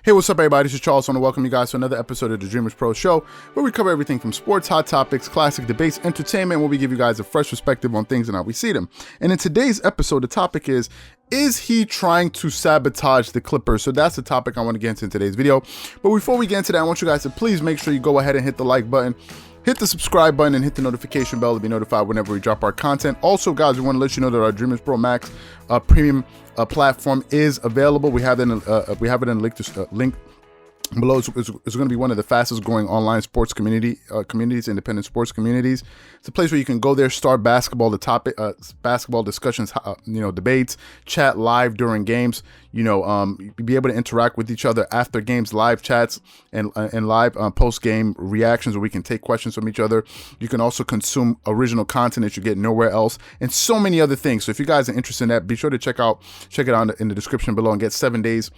Hey, what's up, everybody? This is Charles. I want to welcome you guys to another episode of the Dreamerspro Show, where we cover everything from sports, hot topics, classic debates, entertainment, where we give you guys a fresh perspective on things and how we see them. And in today's episode, the topic is he trying to sabotage the Clippers? So that's the topic I want to get into in today's video. But before we get into that, I want you guys to please make sure you go ahead and hit the like button, hit the subscribe button, and hit the notification bell to be notified whenever we drop our content. Also, guys, we want to let you know that our Dreamerspro Max premium platform is available. We have it in the link below. It's going to be one of the fastest growing online sports communities, independent sports communities. It's a place where you can go there, start basketball discussions, debates, chat live during games, be able to interact with each other after games, live chats and live post game reactions where we can take questions from each other. You can also consume original content that you get nowhere else, and so many other things. So if you guys are interested in that, be sure to check it out in the description below and get 7 days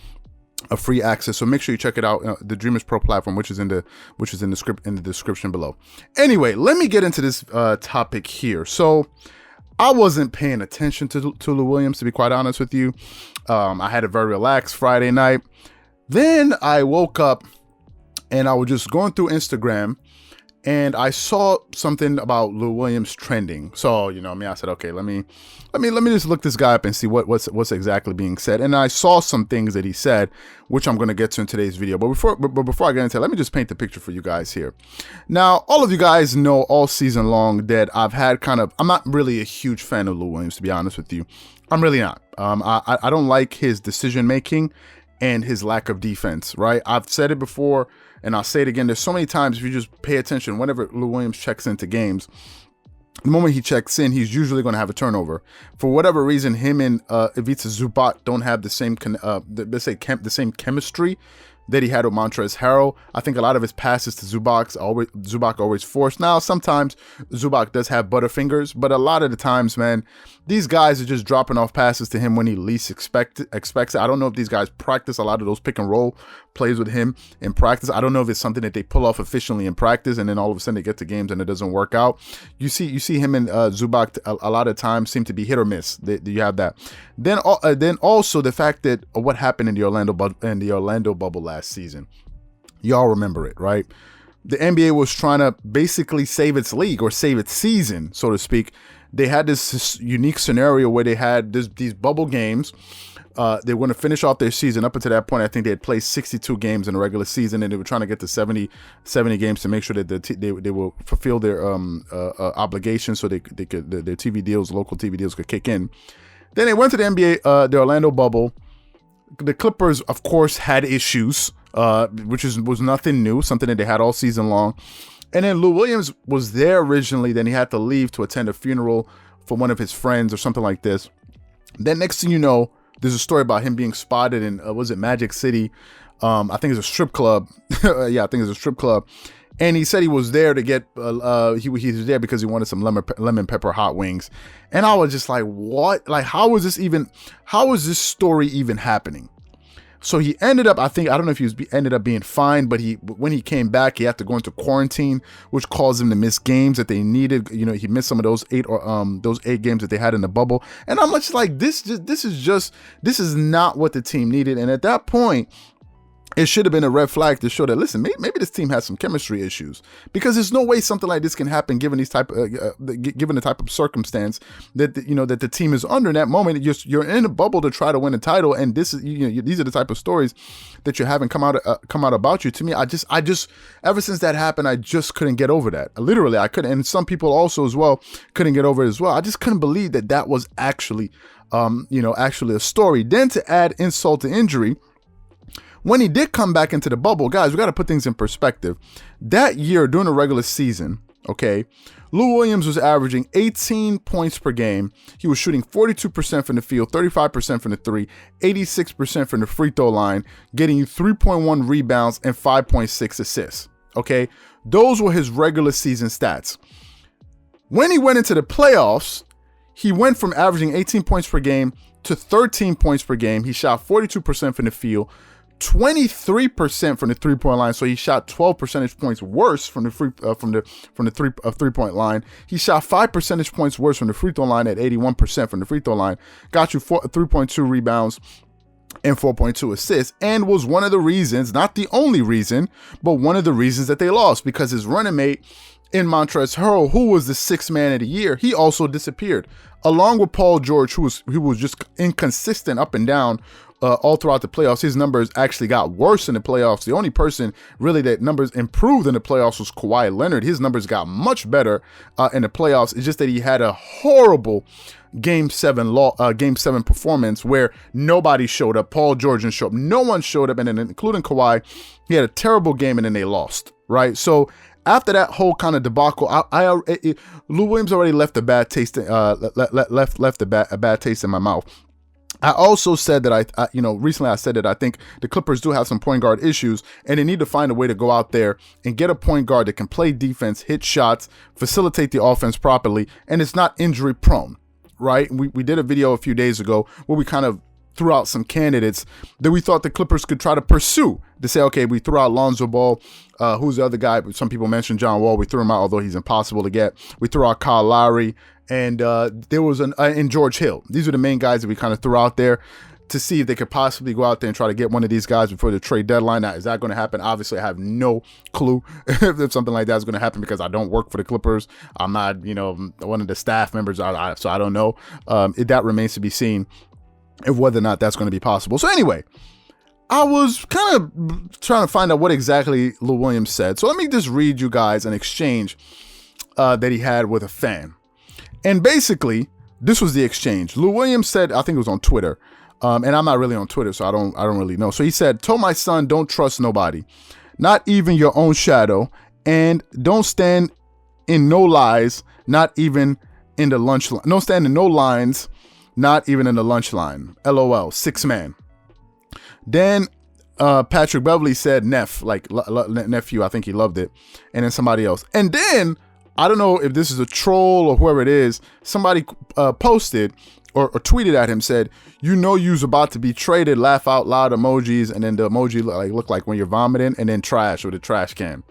of free access. So make sure you check it out, the Dreamerspro platform, which is in the description below. Anyway, let me get into this topic here. So I wasn't paying attention to Lou Williams, to be quite honest with you. I had a very relaxed Friday night. Then I woke up and I was just going through Instagram and I saw something about Lou Williams trending. So, I said, okay, let me just look this guy up and see what's exactly being said. And I saw some things that he said, which I'm going to get to in today's video. But before I get into it, let me just paint the picture for you guys here. Now, all of you guys know all season long that I'm not really a huge fan of Lou Williams, to be honest with you. I'm really not. I don't like his decision making and his lack of defense, right? I've said it before and I'll say it again. There's so many times, if you just pay attention, whenever Lou Williams checks into games, the moment he checks in, he's usually going to have a turnover. For whatever reason, him and Ivica Zubac don't have the same, the same chemistry that he had with Montrezl Harrell. I think a lot of his passes to Zubac always forced. Now, sometimes Zubac does have butterfingers, but a lot of the times, man, these guys are just dropping off passes to him when he least expects it. I don't know if these guys practice a lot of those pick and roll plays with him in practice. I don't know if it's something that they pull off efficiently in practice, and then all of a sudden they get to games and it doesn't work out. You see him and Zubac a lot of times seem to be hit or miss. You have that. Then also the fact that what happened in the Orlando bubble last season. Y'all remember it, right? The NBA was trying to basically save its league or save its season, so to speak. They had this unique scenario where they had these bubble games. They were going to finish off their season. Up until that point, I think they had played 62 games in a regular season, and they were trying to get to 70 games to make sure that they will fulfill their obligations, so their TV deals, local TV deals, could kick in. Then they went to the NBA, the Orlando bubble. The Clippers, of course, had issues, which was nothing new, something that they had all season long. And then Lou Williams was there originally. Then he had to leave to attend a funeral for one of his friends or something like this. Then next thing you know, there's a story about him being spotted in, was it Magic City? I think it's a strip club. Yeah, I think it's a strip club. And he said he was there to get, he was there because he wanted some lemon pepper hot wings. And I was just like, what? Like, how is this story even happening? So he ended up, I don't know if he ended up being fined, but when he came back, he had to go into quarantine, which caused him to miss games that they needed. He missed some of those eight games that they had in the bubble. And I'm just like, this is not what the team needed. And at that point, it should have been a red flag to show that, listen, maybe this team has some chemistry issues, because there's no way something like this can happen given the type of circumstance that that the team is under in that moment. You're in a bubble to try to win a title, and these are the type of stories that you're having come out about you. To me, I just ever since that happened, I just couldn't get over that. Literally, I couldn't, and some people also as well couldn't get over it as well. I just couldn't believe that was actually a story. Then to add insult to injury, when he did come back into the bubble, guys, we got to put things in perspective. That year, during the regular season, okay, Lou Williams was averaging 18 points per game. He was shooting 42% from the field, 35% from the three, 86% from the free throw line, getting you 3.1 rebounds and 5.6 assists, okay? Those were his regular season stats. When he went into the playoffs, he went from averaging 18 points per game to 13 points per game. He shot 42% from the field, 23% from the three-point line, so he shot 12 percentage points worse from the three-point line. He shot 5 percentage points worse from the free throw line at 81% from the free throw line. Got you 3.2 rebounds, and 4.2 assists, and was one of the reasons, not the only reason, but one of the reasons that they lost, because his running mate in Montrezl Harrell, who was the sixth man of the year, he also disappeared, along with Paul George, who was just inconsistent up and down all throughout the playoffs. His numbers actually got worse in the playoffs. The only person really that numbers improved in the playoffs was Kawhi Leonard. His numbers got much better in the playoffs. It's just that he had a horrible Game 7 performance where nobody showed up. Paul George didn't show up. No one showed up, and then including Kawhi, he had a terrible game, and then they lost, right? So after that whole kind of debacle, Lou Williams already left a bad taste, left a bad taste in my mouth. I also said that recently I said that I think the Clippers do have some point guard issues, and they need to find a way to go out there and get a point guard that can play defense, hit shots, facilitate the offense properly, and it's not injury prone, right? We did a video a few days ago where we kind of threw out some candidates that we thought the Clippers could try to pursue to say, okay, we threw out Lonzo Ball. Who's the other guy? Some people mentioned John Wall. We threw him out, although he's impossible to get. We threw out Kyle Lowry, and there was and George Hill. These are the main guys that we kind of threw out there to see if they could possibly go out there and try to get one of these guys before the trade deadline. Now, is that going to happen? Obviously, I have no clue if something like that is going to happen because I don't work for the Clippers. I'm not, one of the staff members, so I don't know. That remains to be seen if whether or not that's going to be possible. So anyway, I was kind of trying to find out what exactly Lou Williams said. So let me just read you guys an exchange that he had with a fan. And basically, this was the exchange. Lou Williams said, I think it was on Twitter, and I'm not really on Twitter, so I don't really know. So he said, "Told my son, don't trust nobody, not even your own shadow, and don't stand in no lies, not even in the lunch line. Don't stand in no lines, not even in the lunch line. LOL, 6 man." Then Patrick Beverly said Neff, like nephew, I think he loved it. And then somebody else. And then, I don't know if this is a troll or whoever it is, somebody posted or tweeted at him, said, you's about to be traded, laugh out loud emojis, and then the emoji look like when you're vomiting, and then trash with a trash can.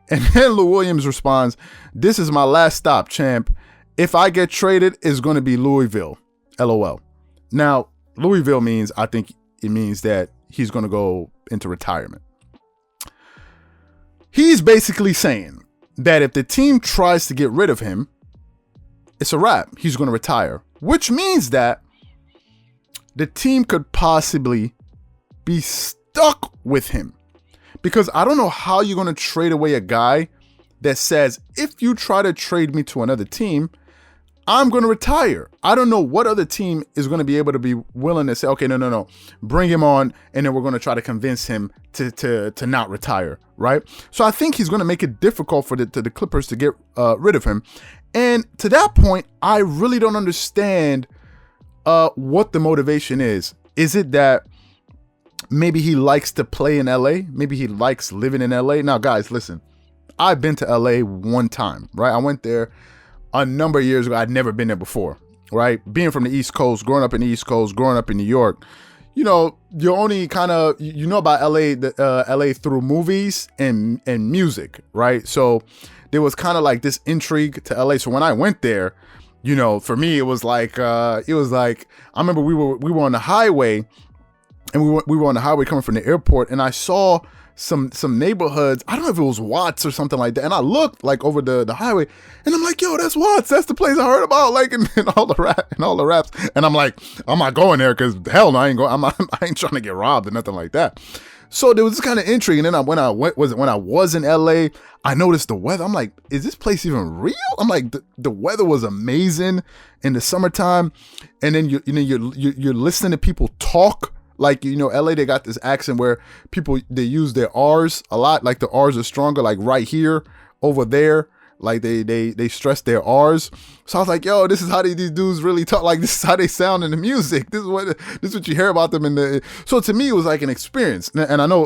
And then Lou Williams responds, "This is my last stop, champ. If I get traded, it's going to be Louisville. LOL." Now, Louisville means, I think it means that he's going to go into retirement. He's basically saying that if the team tries to get rid of him, it's a wrap. He's going to retire, which means that the team could possibly be stuck with him, because I don't know how you're going to trade away a guy that says, if you try to trade me to another team, I'm going to retire. I don't know what other team is going to be able to be willing to say, okay, no, bring him on, and then we're going to try to convince him to not retire, right? So I think he's going to make it difficult for the Clippers to get rid of him. And to that point, I really don't understand what the motivation is. Is it that maybe he likes to play in LA? Maybe he likes living in LA? Now, guys, listen, I've been to LA one time, right? I went there a number of years ago. I'd never been there before, right? Being from the East Coast, growing up in the East Coast, growing up in New York, you're only kind of, about LA through movies and music, right? So there was kind of like this intrigue to LA. So when I went there, for me, it was like, I remember we were on the highway, and we were on the highway coming from the airport, and I saw some neighborhoods. I don't know if it was Watts or something like that. And I looked like over the highway, and I'm like, yo, that's Watts. That's the place I heard about, like, and all the raps. And I'm like, I'm not going there because hell no, I ain't trying to get robbed or nothing like that. So there was this kind of intrigue. And then when I was in LA, I noticed the weather. I'm like, is this place even real? I'm like, the weather was amazing in the summertime. And then you're listening to people talk. Like, LA, they got this accent where they use their R's a lot. Like the R's are stronger, like right here, over there. Like they stress their R's. So I was like, yo, this is how these dudes really talk. Like, this is how they sound in the music. This is what you hear about them in the. So to me, it was like an experience. And I know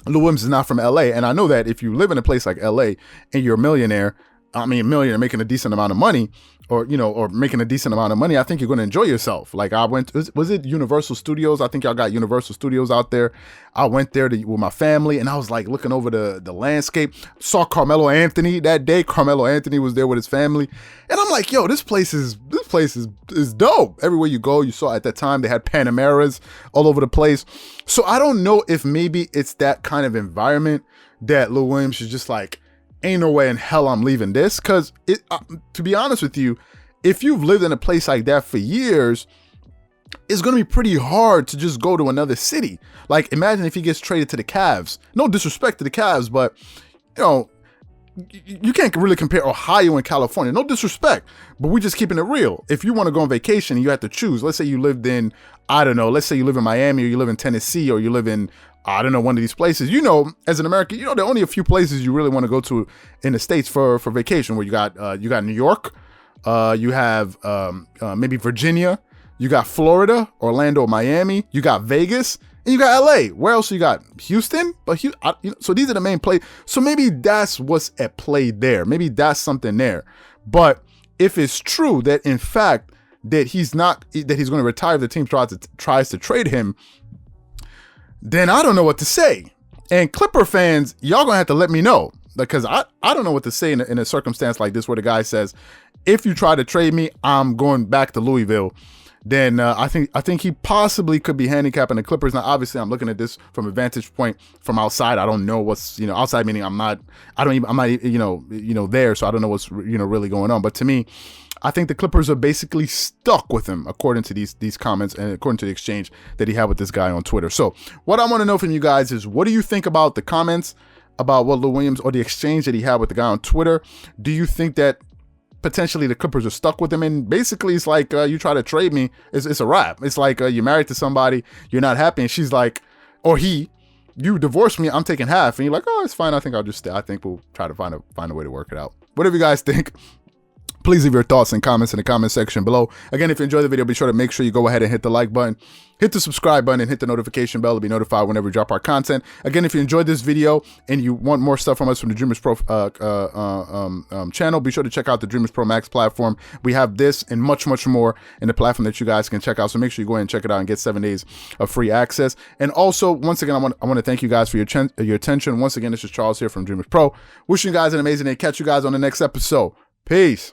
Lou Williams is not from LA. And I know that if you live in a place like LA and you're a millionaire making a decent amount of money, or making a decent amount of money, I think you're going to enjoy yourself. Like I went, was it Universal Studios? I think y'all got Universal Studios out there. I went there with my family, and I was like looking over the landscape. Saw Carmelo Anthony that day. Carmelo Anthony was there with his family, and I'm like, yo, this place is place is dope. Everywhere you go, you saw at that time, they had Panameras all over the place. So I don't know if maybe it's that kind of environment that Lil Williams is just like, ain't no way in hell I'm leaving this. Because to be honest with you, if you've lived in a place like that for years, it's going to be pretty hard to just go to another city. Like, imagine if he gets traded to the Cavs. No disrespect to the Cavs, but, you know, you can't really compare Ohio and California. No disrespect, but we're just keeping it real. If you want to go on vacation and you have to choose, let's say you lived in, I don't know, let's say you live in Miami or you live in Tennessee or you live in, I don't know, one of these places. You know, as an American, you know, there are only a few places you really want to go to in the States for vacation, where you got New York, you have maybe Virginia, you got Florida, Orlando, Miami, you got Vegas, and you got LA. Where else you got? Houston? But so these are the main places. So maybe that's what's at play there. Maybe that's something there. But if it's true that in fact that he's going to retire if the team tries to trade him, then I don't know what to say. And Clipper fans, y'all gonna have to let me know, because I don't know what to say in a circumstance like this, where the guy says, if you try to trade me, I'm going back to Louisville. Then I think he possibly could be handicapping the Clippers. Now, obviously, I'm looking at this from a vantage point from outside. I don't know what's, outside, meaning I'm not there, so I don't know what's, really going on. But to me, I think the Clippers are basically stuck with him, according to these comments and according to the exchange that he had with this guy on Twitter. So what I want to know from you guys is, what do you think about the comments about what Lil Williams, or the exchange that he had with the guy on Twitter? Do you think that potentially the Clippers are stuck with him? And basically, it's like, you try to trade me, it's a wrap. It's like you're married to somebody, you're not happy, and she's like, or he, you divorced me, I'm taking half, and you're like, oh, it's fine, I think I'll just stay. I think we'll try to find a way to work it out. Whatever you guys think, please leave your thoughts and comments in the comment section below. Again, if you enjoyed the video, be sure to make sure you go ahead and hit the like button, hit the subscribe button, and hit the notification bell to be notified whenever we drop our content. Again, if you enjoyed this video and you want more stuff from us from the Dreamerspro channel, be sure to check out the Dreamerspro Max platform. We have this and much, much more in the platform that you guys can check out. So make sure you go ahead and check it out and get 7 days of free access. And also, once again, I want to thank you guys for your attention. Once again, this is Charles here from Dreamerspro. Wishing you guys an amazing day. Catch you guys on the next episode. Peace.